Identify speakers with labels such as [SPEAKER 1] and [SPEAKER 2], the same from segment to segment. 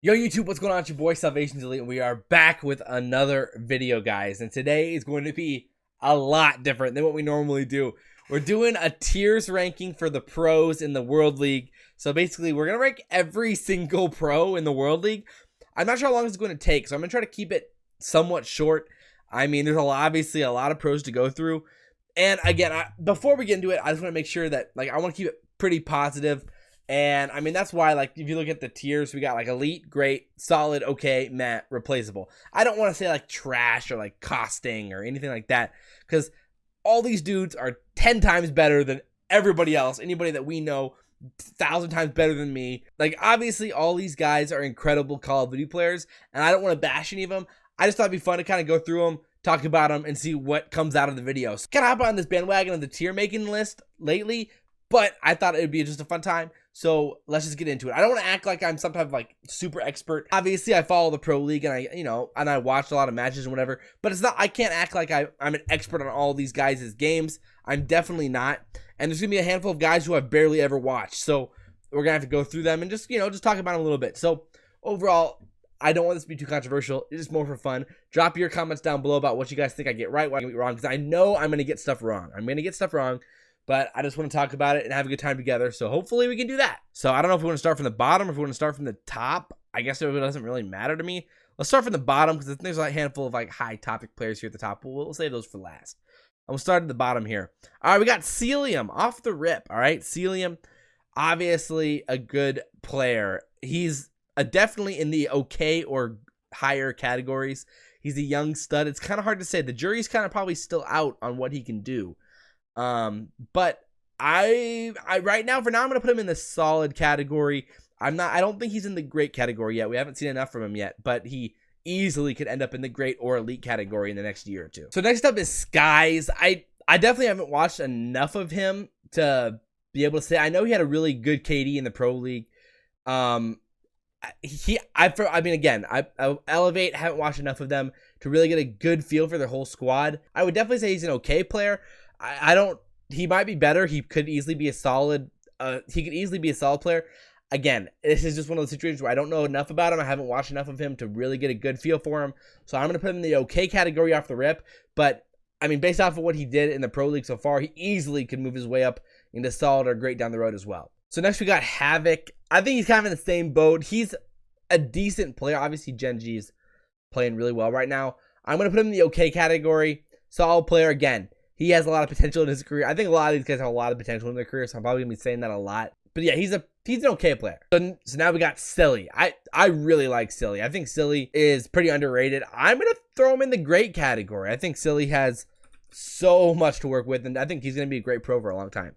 [SPEAKER 1] Yo YouTube, what's going on? It's your boy SalvationsElite, and we are back with another video, guys. And today is going to be a lot different than what we normally do. We're doing a tiers ranking for the pros in the World League. So basically, we're going to rank every single pro in the World League. I'm not sure how long it's going to take, so I'm going to try to keep it somewhat short. I mean, there's obviously a lot of pros to go through. And again, before we get into it, I just want to make sure that I want to keep it pretty positive. And I mean, that's why, if you look at the tiers, we got elite, great, solid, okay, meh, replaceable. I don't want to say trash or costing or anything like that, because all these dudes are 10 times better than everybody else. Anybody that we know, 1,000 times better than me. Obviously, all these guys are incredible Call of Duty players, and I don't want to bash any of them. I just thought it'd be fun to kind of go through them, talk about them, and see what comes out of the video. So kind of hop on this bandwagon of the tier making list lately, but I thought it would be just a fun time. So let's just get into it. I don't want to act like I'm some type of super expert. Obviously, I follow the pro league and I watch a lot of matches and whatever, but it's not, I can't act like I'm an expert on all these guys' games. I'm definitely not. And there's going to be a handful of guys who I've barely ever watched. So we're going to have to go through them and just talk about them a little bit. So overall, I don't want this to be too controversial. It's just more for fun. Drop your comments down below about what you guys think I get right, what I get wrong, because I know I'm going to get stuff wrong. But I just want to talk about it and have a good time together. So hopefully we can do that. So I don't know if we want to start from the bottom or if we want to start from the top. I guess it doesn't really matter to me. Let's start from the bottom because there's a handful of high topic players here at the top. We'll save those for last. I'm going to start at the bottom here. All right, we got Celium off the rip. All right, Celium, obviously a good player. He's definitely in the okay or higher categories. He's a young stud. It's kind of hard to say. The jury's kind of probably still out on what he can do. But I right now, for now, I'm going to put him in the solid category. I don't think he's in the great category yet. We haven't seen enough from him yet, but he easily could end up in the great or elite category in the next year or two. So next up is Skies. I definitely haven't watched enough of him to be able to say. I know he had a really good KD in the pro league. I Elevate, haven't watched enough of them to really get a good feel for their whole squad. I would definitely say he's an okay player. He might be better. He could easily be a solid player. Again, this is just one of those situations where I don't know enough about him. I haven't watched enough of him to really get a good feel for him. So I'm going to put him in the okay category off the rip. But, I mean, based off of what he did in the pro league so far, he easily could move his way up into solid or great down the road as well. So next we got Havoc. I think he's kind of in the same boat. He's a decent player. Obviously, Gen G is playing really well right now. I'm going to put him in the okay category. Solid player again. He has a lot of potential in his career. I think a lot of these guys have a lot of potential in their career, so I'm probably going to be saying that a lot. But yeah, he's an okay player. So now we got Silly. I really like Silly. I think Silly is pretty underrated. I'm going to throw him in the great category. I think Silly has so much to work with, and I think he's going to be a great pro for a long time.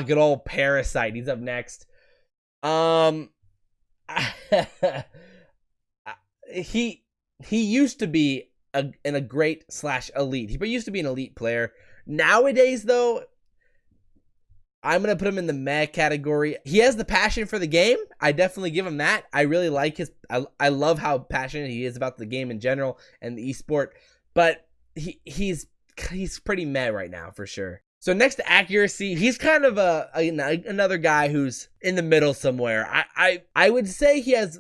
[SPEAKER 1] Good old Parasite. He's up next. He used to be in a great / elite. He used to be an elite player. Nowadays, though, I'm going to put him in the meh category. He has the passion for the game. I definitely give him that. I really like I love how passionate he is about the game in general and the esport. But he's pretty meh right now, for sure. So next to accuracy, he's kind of another guy who's in the middle somewhere. I would say he has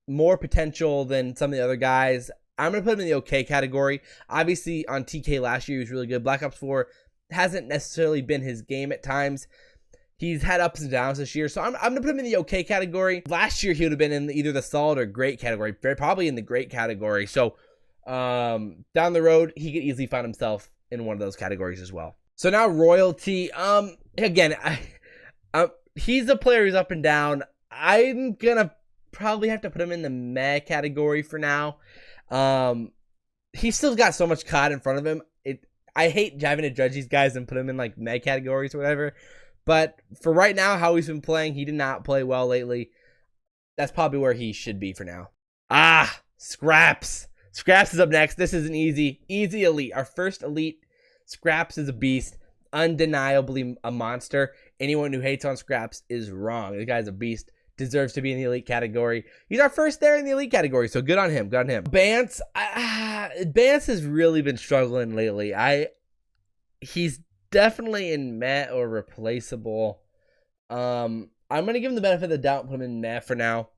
[SPEAKER 1] more potential than some of the other guys. I'm going to put him in the okay category. Obviously, on TK last year, he was really good. Black Ops 4 hasn't necessarily been his game at times. He's had ups and downs this year, so I'm going to put him in the okay category. Last year, he would have been in either the solid or great category, probably in the great category. So down the road, he could easily find himself in one of those categories as well. So now Royalty. Again, he's a player who's up and down. I'm going to probably have to put him in the meh category for now. He's still got so much COD in front of him. I hate having to judge these guys and put them in meh categories or whatever. But for right now, how he's been playing, he did not play well lately. That's probably where he should be for now. Skrapz. Skrapz is up next. This is an easy elite. Our first elite. Skrapz is a beast. Undeniably a monster. Anyone who hates on Skrapz is wrong. The guy's a beast. Deserves to be in the elite category. He's our first there in the elite category, so good on him. Bance, Bance has really been struggling lately. He's definitely in meh or replaceable. I'm gonna give him the benefit of the doubt and put him in meh for now.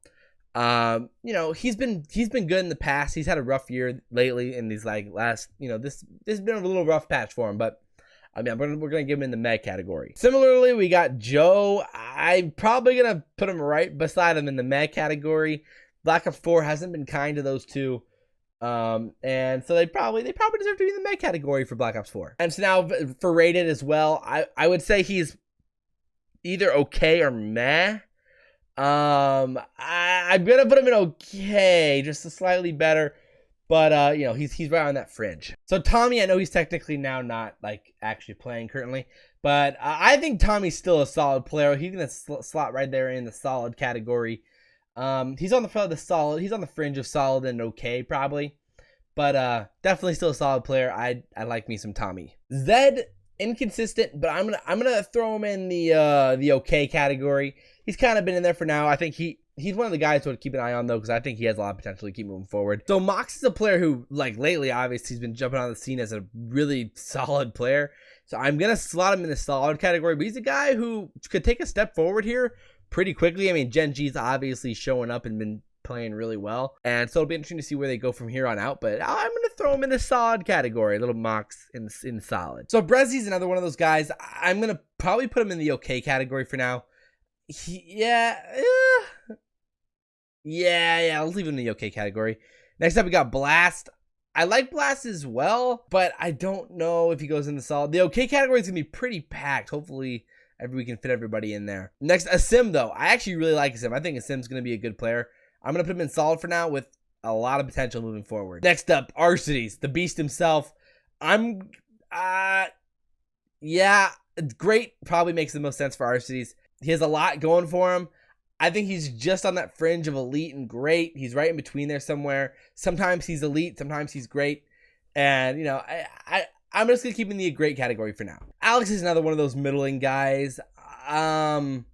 [SPEAKER 1] You know, he's been good in the past. He's had a rough year lately in these like last, you know, this has been a little rough patch for him, but I mean, we're gonna give him in the med category. Similarly, we got Joe. I'm probably gonna put him right beside him in the med category. Black Ops 4 hasn't been kind to those two. And so they probably deserve to be in the med category for Black Ops 4. And so now for Raiden as well, I would say he's either okay or meh. I'm gonna put him in okay, just slightly better, but you know, he's right on that fringe. So Tommy, I know he's technically now not like actually playing currently, but I think Tommy's still a solid player. He's gonna slot right there in the solid category. He's on the solid. He's on the fringe of solid and okay probably, but definitely still a solid player. I like me some Tommy. Zed, inconsistent, but I'm gonna throw him in the okay category. He's kind of been in there for now. I think he's one of the guys to keep an eye on though, because I think he has a lot of potential to keep moving forward. So Mox is a player who, like, lately obviously he's been jumping on the scene as a really solid player. So I'm gonna slot him in the solid category, but he's a guy who could take a step forward here pretty quickly. I mean, Gen G's obviously showing up and been playing really well, and so it'll be interesting to see where they go from here on out, but I'm gonna throw him in the solid category, a little Mox in solid. So Brezzy's another one of those guys. I'm gonna probably put him in the okay category for now. Yeah, I'll leave him in the okay category. Next up, we got Blast. I like Blast as well, but I don't know if he goes in the solid. The okay category is gonna be pretty packed. Hopefully we can fit everybody in there. Next, Asim though. I actually really like Asim. I think Asim's gonna be a good player. I'm gonna put him in solid for now with a lot of potential moving forward. Next up, Arcides, the beast himself. Yeah, great probably makes the most sense for Arcides. He has a lot going for him. I think he's just on that fringe of elite and great. He's right in between there somewhere. Sometimes he's elite, sometimes he's great. And, you know, I'm just going to keep him in the great category for now. Alex is another one of those middling guys. I'm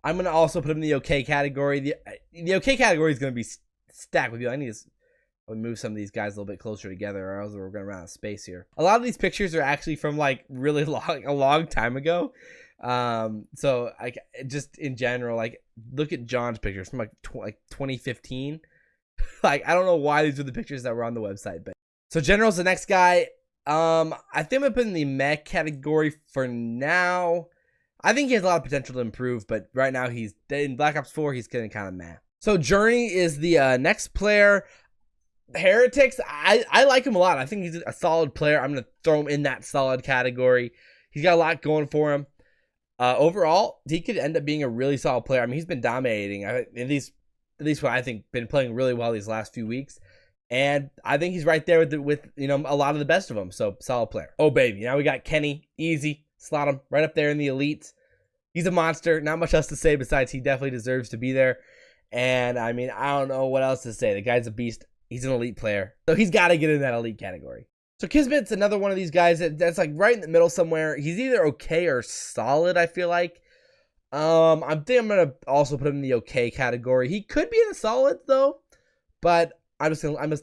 [SPEAKER 1] going to also put him in the okay category. The okay category is going to be stacked with you. I need to move some of these guys a little bit closer together, or else we're going to run out of space here. A lot of these pictures are actually from like really a long time ago. So just in general, like, look at John's pictures from like 2015. Like, I don't know why these are the pictures that were on the website, but so General's the next guy. I think I'm gonna put in the mech category for now. I think he has a lot of potential to improve, but right now he's in Black Ops 4. He's getting kind of meh. So Journey is the next player. Heretics, I like him a lot. I think he's a solid player. I'm gonna throw him in that solid category. He's got a lot going for him. Overall, he could end up being a really solid player. I mean, he's been dominating. At least what I think, been playing really well these last few weeks. And I think he's right there with you know, a lot of the best of them. So, solid player. Oh, baby. Now we got Kenny. Easy. Slot him right up there in the elites. He's a monster. Not much else to say besides he definitely deserves to be there. And, I mean, I don't know what else to say. The guy's a beast. He's an elite player. So, he's got to get in that elite category. So Kismet's another one of these guys that's like right in the middle somewhere. He's either okay or solid, I feel like. I think I'm gonna also put him in the okay category. He could be in the solid though, but I think I'm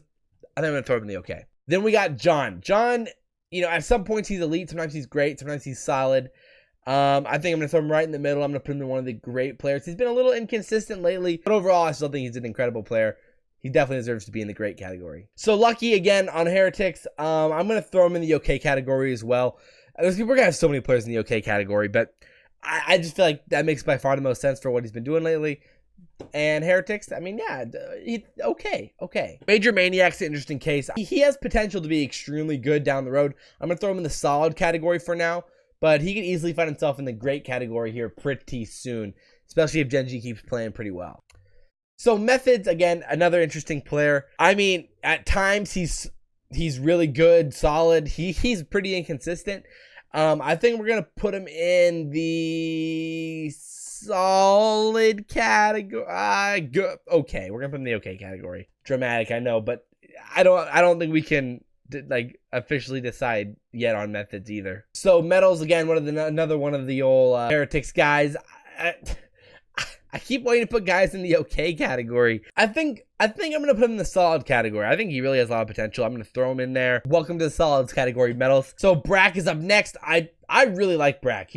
[SPEAKER 1] gonna throw him in the okay. Then we got John. John, you know, at some points he's elite, sometimes he's great, sometimes he's solid. I think I'm gonna throw him right in the middle. I'm gonna put him in one of the great players. He's been a little inconsistent lately, but overall I still think he's an incredible player. He definitely deserves to be in the great category. So Lucky, again, on Heretics. I'm going to throw him in the okay category as well. We're going to have so many players in the okay category, but I just feel like that makes by far the most sense for what he's been doing lately. And Heretics, I mean, yeah, okay. Major Maniac's an interesting case. He has potential to be extremely good down the road. I'm going to throw him in the solid category for now, but he could easily find himself in the great category here pretty soon, especially if Gen G keeps playing pretty well. So Methods, again, another interesting player. I mean, at times he's really good, solid. He's pretty inconsistent. I think we're gonna put him in the solid category. Okay, we're gonna put him in the okay category. Dramatic, I know, but I don't think we can like officially decide yet on Methods either. So Metals, again, another one of the old Heretics guys. I keep wanting to put guys in the okay category. I think I'm going to put him in the solid category. I think he really has a lot of potential. I'm going to throw him in there. Welcome to the solids category, Metals. So Brack is up next. I really like Brack.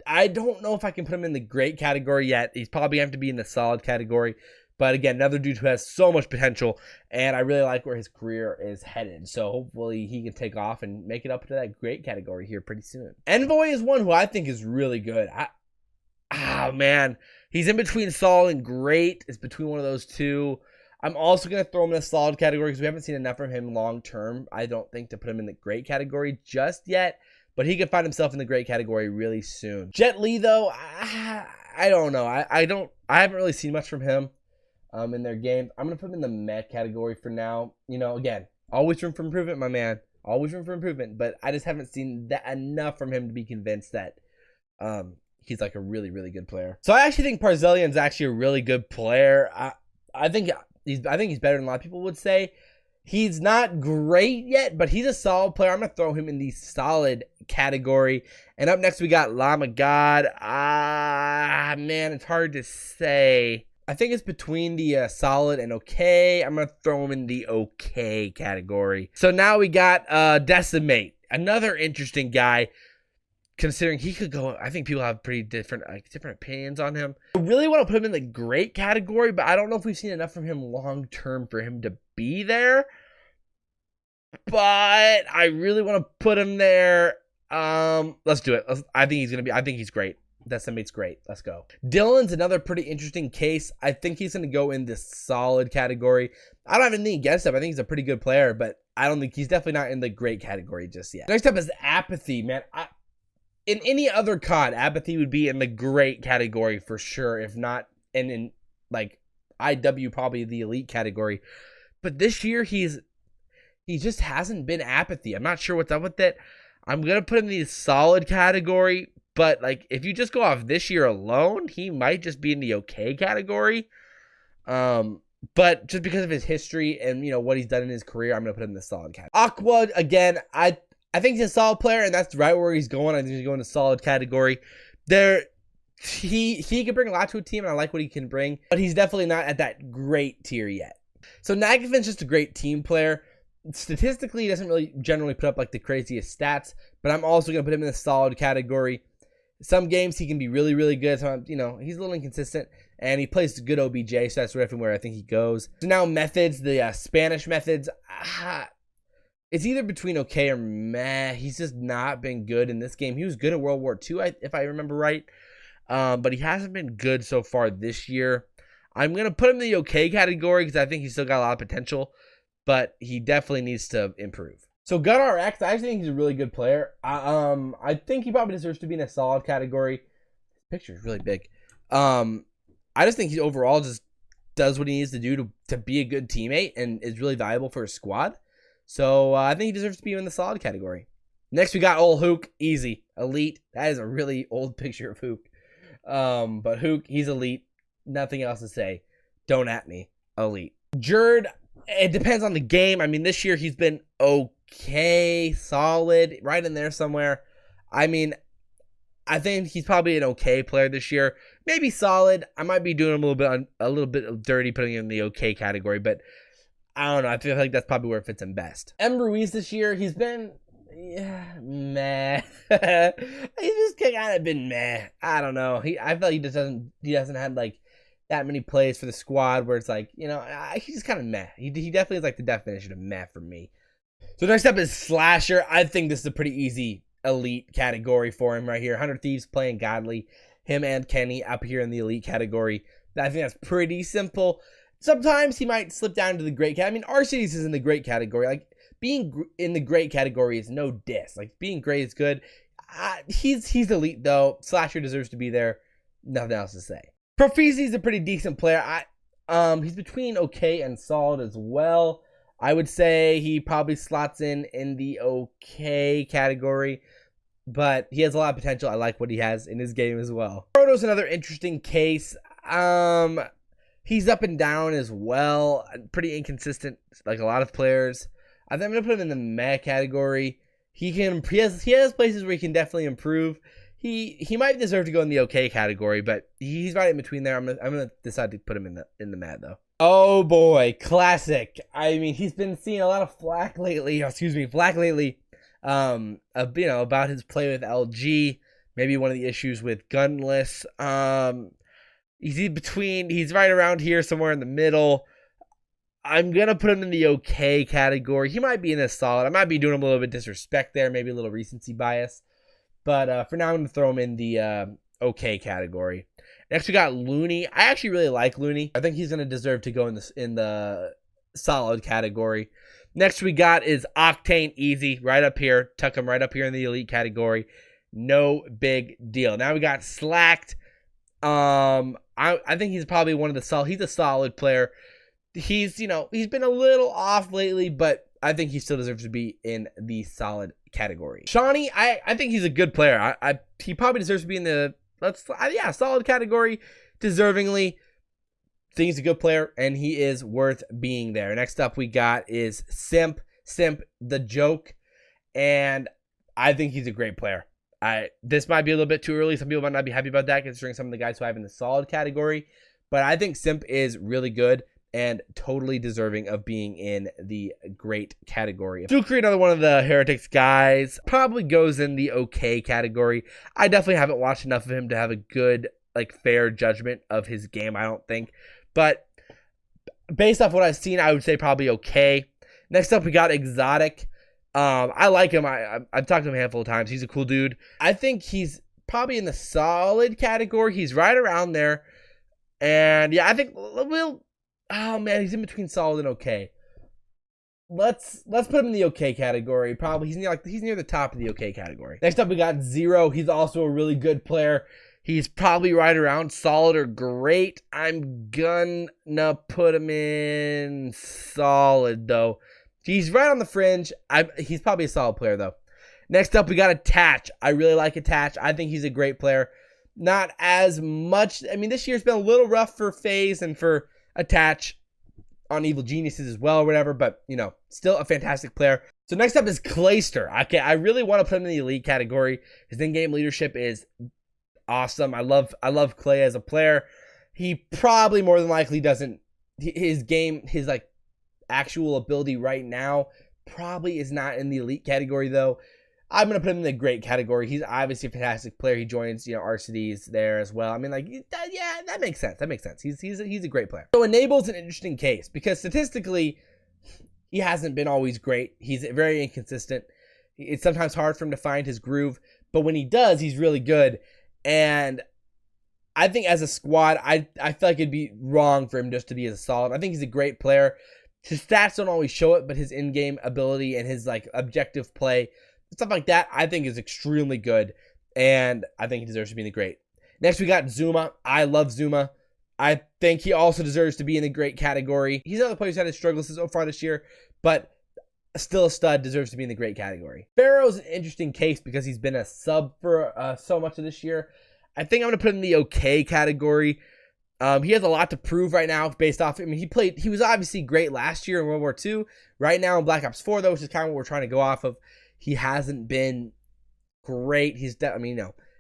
[SPEAKER 1] I don't know if I can put him in the great category yet. He's probably going to have to be in the solid category. But again, another dude who has so much potential, and I really like where his career is headed. So hopefully he can take off and make it up to that great category here pretty soon. Envoy is one who I think is really good. Man, he's in between solid and great. It's between one of those two. I'm also going to throw him in a solid category because we haven't seen enough from him long term, I don't think, to put him in the great category just yet. But he could find himself in the great category really soon. Jet Li, though, I don't know. I haven't really seen much from him in their games. I'm going to put him in the meh category for now. You know, again, always room for improvement, my man. Always room for improvement. But I just haven't seen that enough from him to be convinced that he's like a really, really good player. So I actually think Parzellion's actually a really good player. I think he's better than a lot of people would say. He's not great yet, but he's a solid player. I'm going to throw him in the solid category. And up next, we got Llama God. Man, it's hard to say. I think it's between the solid and okay. I'm going to throw him in the okay category. So now we got Decimate, another interesting guy. Considering he could go, I think people have pretty different opinions on him. I really want to put him in the great category, but I don't know if we've seen enough from him long term for him to be there. But I really want to put him there. Let's do it. I think he's great. Decimate's great. Let's go. Dylan's another pretty interesting case. I think he's going to go in the solid category. I don't have anything against him. I think he's a pretty good player, but I don't think he's definitely not in the great category just yet. Next up is Apathy, man. In any other COD, Apathy would be in the great category for sure, if not in like IW, probably the elite category. But this year, he just hasn't been Apathy. I'm not sure what's up with it. I'm going to put him in the solid category, but like if you just go off this year alone, he might just be in the okay category. But just because of his history and, you know, what he's done in his career, I'm going to put him in the solid category. Aqua, again, I think he's a solid player, and that's right where he's going. I think he's going to solid category. He can bring a lot to a team, and I like what he can bring, but he's definitely not at that great tier yet. So Nagafin's just a great team player. Statistically, he doesn't really generally put up like the craziest stats, but I'm also going to put him in the solid category. Some games he can be really, really good. So, you know, he's a little inconsistent, and he plays good OBJ, so that's definitely where I think he goes. So now methods, the Spanish methods. It's either between okay or meh. He's just not been good in this game. He was good at World War II, if I remember right. But he hasn't been good so far this year. I'm going to put him in the okay category because I think he's still got a lot of potential. But he definitely needs to improve. So GutRx, I actually think he's a really good player. I think he probably deserves to be in a solid category. His picture is really big. I just think he overall just does what he needs to do to be a good teammate and is really valuable for his squad. So I think he deserves to be in the solid category. Next, we got old Huke. Easy. Elite. That is a really old picture of Huke. But Huke, he's elite. Nothing else to say. Don't at me. Elite. Jerd, it depends on the game. I mean, this year he's been okay, solid, right in there somewhere. I mean, I think he's probably an okay player this year. Maybe solid. I might be doing him a little bit dirty, putting him in the okay category, but I don't know. I feel like that's probably where it fits him best. M. Ruiz this year, he's been meh. He's just kind of been meh. I don't know. I feel like he doesn't have like that many plays for the squad where it's like, you know, he's just kind of meh. He definitely is like the definition of meh for me. So next up is Slasher. I think this is a pretty easy elite category for him right here. 100 Thieves playing godly. Him and Kenny up here in the elite category. I think that's pretty simple. Sometimes he might slip down to the great category. I mean, R-Cities is in the great category. Like, being in the great category is no diss. Like, being great is good. He's elite, though. Slasher deserves to be there. Nothing else to say. Profizi's a pretty decent player. He's between okay and solid as well. I would say he probably slots in the okay category. But he has a lot of potential. I like what he has in his game as well. Proto's another interesting case. He's up and down as well. Pretty inconsistent, like a lot of players. I think I'm gonna put him in the meh category. He has places where he can definitely improve. He might deserve to go in the okay category, but he's right in between there. I'm gonna decide to put him in the meh though. Oh boy, classic. I mean, he's been seeing a lot of flack lately. About his play with LG. Maybe one of the issues with Gunless. He's right around here somewhere in the middle. I'm going to put him in the okay category. He might be in a solid. I might be doing him a little bit of disrespect there, maybe a little recency bias. But for now, I'm going to throw him in the okay category. Next, we got Looney. I actually really like Looney. I think he's going to deserve to go in the solid category. Next we got is Octane. Easy, right up here. Tuck him right up here in the elite category. No big deal. Now we got Slacked. I think he's probably one of the solid. He's a solid player. He's been a little off lately, but I think he still deserves to be in the solid category. Shawnee, I think he's a good player. He probably deserves to be in the solid category, deservingly. Think he's a good player, and he is worth being there. Next up we got is Simp the Joke, and I think he's a great player. This might be a little bit too early. Some people might not be happy about that, considering some of the guys who I have in the solid category, but I think Simp is really good and totally deserving of being in the great category. Duke, another one of the Heretics guys, probably goes in the okay category. I definitely haven't watched enough of him to have a good, fair judgment of his game, I don't think. But based off what I've seen, I would say probably okay. Next up, we got Exotic. I like him. I've talked to him a handful of times. He's a cool dude. I think he's probably in the solid category. He's right around there. And yeah, I think oh man, he's in between solid and okay. Let's put him in the okay category. Probably he's near the top of the okay category. Next up, we got Zero. He's also a really good player. He's probably right around solid or great. I'm gonna put him in solid, though. He's right on the fringe. He's probably a solid player, though. Next up, we got Attach. I really like Attach. I think he's a great player. Not as much. I mean, this year's been a little rough for FaZe and for Attach on Evil Geniuses as well, or whatever. But, still a fantastic player. So next up is Clayster. Okay, I really want to put him in the elite category. His in-game leadership is awesome. I love Clay as a player. He probably more than likely doesn't. His game, his actual ability right now probably is not in the elite category, though. I'm gonna put him in the great category. He's obviously a fantastic player. He joins RCDs there as well. I mean, yeah, that makes sense. He's a great player. So Enable's an interesting case because statistically, he hasn't been always great. He's very inconsistent. It's sometimes hard for him to find his groove, but when he does, he's really good. And I think as a squad, I feel like it'd be wrong for him just to be as a solid. I think he's a great player. His stats don't always show it, but his in-game ability and his objective play, stuff like that, I think is extremely good. And I think he deserves to be in the great. Next, we got Zoomaa. I love Zoomaa. I think he also deserves to be in the great category. He's another player who's had his struggles so far this year, but still a stud, deserves to be in the great category. Pharaoh's an interesting case because he's been a sub for so much of this year. I think I'm going to put him in the okay category. He has a lot to prove right now based off, he was obviously great last year in World War II. Right now in Black Ops 4, though, which is kind of what we're trying to go off of, he hasn't been great.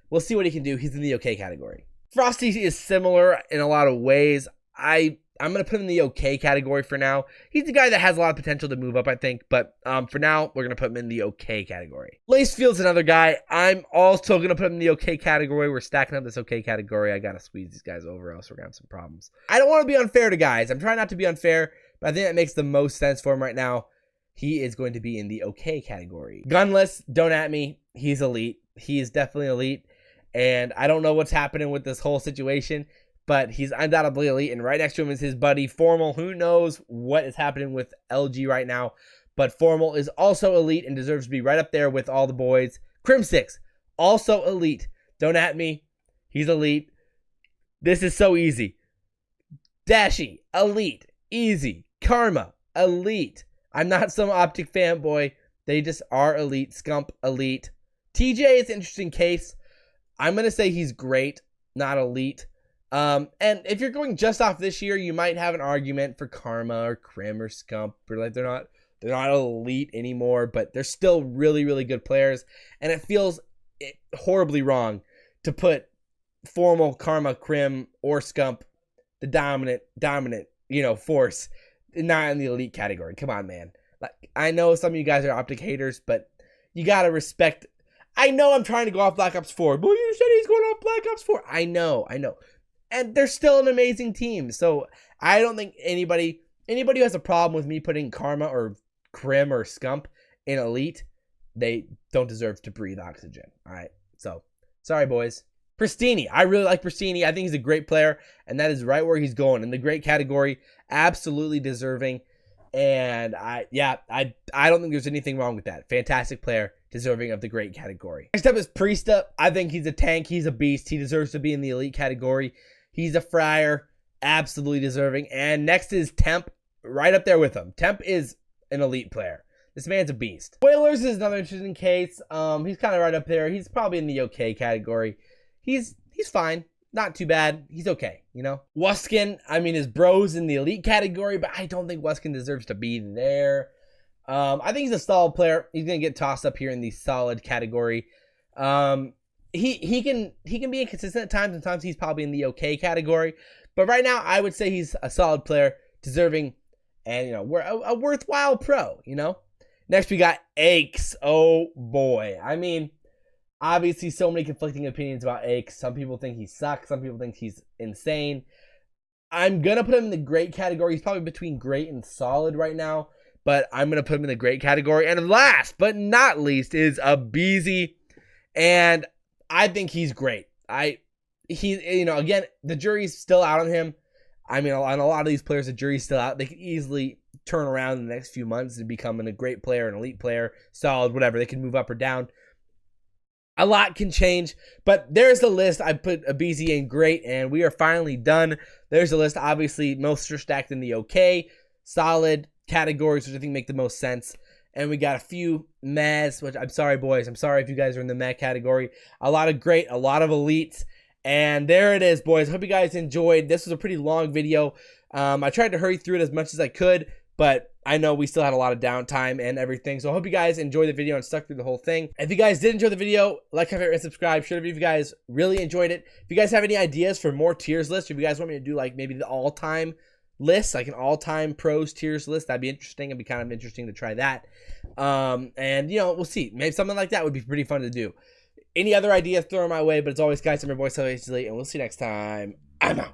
[SPEAKER 1] We'll see what he can do. He's in the okay category. Frosty is similar in a lot of ways. I'm going to put him in the okay category for now. He's the guy that has a lot of potential to move up, I think. But for now, we're going to put him in the okay category. Lacefield's another guy. I'm also going to put him in the okay category. We're stacking up this okay category. I got to squeeze these guys over, else we're going to have some problems. I don't want to be unfair to guys. I'm trying not to be unfair, but I think that makes the most sense for him right now. He is going to be in the okay category. Gunless, don't at me. He's elite. He is definitely elite. And I don't know what's happening with this whole situation, but he's undoubtedly elite, and right next to him is his buddy Formal. Who knows what is happening with LG right now, but Formal is also elite and deserves to be right up there with all the boys. Crimsix, also elite. Don't at me. He's elite. This is so easy. Dashy, elite. Easy. Karma, elite. I'm not some Optic fanboy. They just are elite. Scump, elite. TJ is an interesting case. I'm going to say he's great, not elite. And if you're going just off this year, you might have an argument for Karma or Crim or Scump, or they're not elite anymore, but they're still really, really good players. And it feels horribly wrong to put Formal, Karma, Crim, or Scump, the dominant, force, not in the elite category. Come on, man. I know some of you guys are Optic haters, but you gotta respect. I know I'm trying to go off Black Ops 4, but you said he's going off Black Ops 4. I know. and they're still an amazing team. So I don't think anybody who has a problem with me putting Karma or Crim or Scump in Elite, they don't deserve to breathe oxygen. All right, so sorry, boys. Pristini, I really like Pristini. I think he's a great player, and that is right where he's going in the great category. Absolutely deserving, and I don't think there's anything wrong with that. Fantastic player, deserving of the great category. Next up is Priesta. I think he's a tank. He's a beast. He deserves to be in the elite category. He's a fryer, absolutely deserving. And next is Temp, right up there with him. Temp is an elite player. This man's a beast. Whalers is another interesting case. He's kind of right up there. He's probably in the okay category. He's fine. Not too bad. He's okay, you know? Wuskin, I mean, his bro's in the elite category, but I don't think Wuskin deserves to be there. I think he's a solid player. He's going to get tossed up here in the solid category. He can be inconsistent at times. Sometimes he's probably in the okay category. But right now, I would say he's a solid player, deserving, and, you know, we're a worthwhile pro, you know? Next, we got Aches. Oh, boy. I mean, obviously, so many conflicting opinions about Aches. Some people think he sucks. Some people think he's insane. I'm going to put him in the great category. He's probably between great and solid right now, but I'm going to put him in the great category. And last but not least is Abezy, and I think he's great. You know, again, the jury's still out on him. I mean, on a lot of these players, the jury's still out. They could easily turn around in the next few months and become a great player, an elite player, solid, whatever. They can move up or down. A lot can change, but there's the list. I put Abezy in great, and we are finally done. There's the list. Obviously, most are stacked in the okay, solid categories, which I think make the most sense. And we got a few mehs, which I'm sorry, boys. I'm sorry if you guys are in the meh category. A lot of great, a lot of elites. And there it is, boys. Hope you guys enjoyed. This was a pretty long video. I tried to hurry through it as much as I could, but I know we still had a lot of downtime and everything. So I hope you guys enjoyed the video and stuck through the whole thing. If you guys did enjoy the video, like, comment, and subscribe. Sure, if you guys really enjoyed it. If you guys have any ideas for more tiers lists, if you guys want me to do like maybe the all-time list, like an all-time pros tiers list, that'd be interesting. It'd be kind of interesting to try that. And, you know, we'll see. Maybe something like that would be pretty fun to do. Any other ideas, throw them my way. But as always, guys, I'm your boy, SalvationsElite, and we'll see you next time. I'm out.